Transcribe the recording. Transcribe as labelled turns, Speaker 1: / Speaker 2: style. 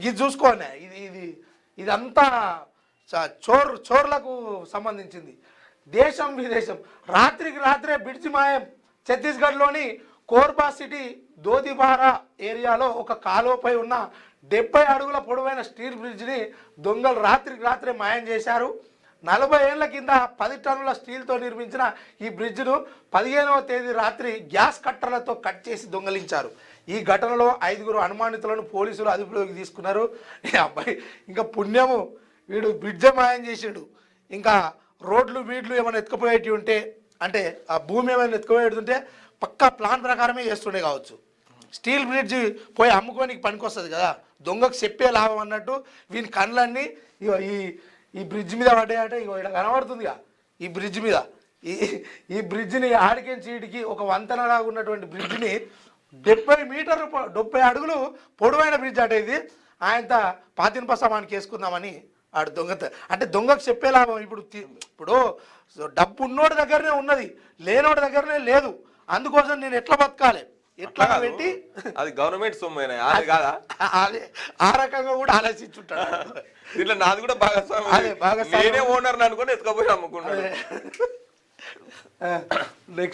Speaker 1: ఇది చూసుకోండి, ఇదంతా చోర్లకు సంబంధించింది. దేశం విదేశం రాత్రికి రాత్రే బ్రిడ్జి మాయం. ఛత్తీస్గఢ్లోని కోర్బా సిటీ దోదిబారా ఏరియాలో ఒక కాలువపై ఉన్న 70 అడుగుల పొడవైన స్టీల్ బ్రిడ్జిని దొంగలు రాత్రికి రాత్రే మాయం చేశారు. 40 ఏళ్ల కింద 10 టన్నుల స్టీల్తో నిర్మించిన ఈ బ్రిడ్జ్ను 15వ తేదీ రాత్రి గ్యాస్ కట్టర్లతో కట్ చేసి దొంగలించారు. ఈ ఘటనలో 5 అనుమానితులను పోలీసులు అదుపులోకి తీసుకున్నారు. ఈ అబ్బాయి ఇంకా పుణ్యము, వీడు బ్రిడ్జ్ మాయం చేసాడు. ఇంకా రోడ్లు వీడ్లు ఏమైనా ఎత్తుకుపోయేటి ఉంటే, అంటే ఆ భూమి ఏమైనా ఎత్తుకుపోయేటుంటే పక్కా ప్లాన్ ప్రకారమే చేస్తుండే కావచ్చు. స్టీల్ బ్రిడ్జ్ పోయి అమ్ముకోనికి పనికొస్తుంది కదా, దొంగకు చెప్పే లాభం అన్నట్టు వీని కళ్ళన్నీ ఇగో ఈ బ్రిడ్జ్ మీద పడ్డాయట. ఇగో ఇక్కడ కనబడుతుందిగా ఈ బ్రిడ్జ్ మీద, ఈ బ్రిడ్జిని ఆడికించి చీటికి ఒక వంతెనలాగా ఉన్నటువంటి బ్రిడ్జిని 70 అడుగులు పొడవైన బ్రిడ్జ్ అట ఇది. ఆయనతో పాతిన్పసమానికి వేసుకుందామని ఆడు అంటే దొంగకు చెప్పే లాభం. ఇప్పుడు డబ్బు ఉన్నోడి దగ్గరనే ఉన్నది, లేనోడి దగ్గరనే లేదు. అందుకోసం నేను ఎట్లా బతకాలి, ఎట్లా పెట్టి
Speaker 2: అది గవర్నమెంట్ సొమ్మైనా అది కాదా,
Speaker 1: అదే ఆ రకంగా కూడా ఆలోచించుంటాడు.
Speaker 2: దీంట్లో నాది కూడా భాగస్వామి, నేనే ఓనర్ అనుకుని ఎత్తుకపోయి అమ్ముకున్నాడు.
Speaker 1: నెక్స్ట్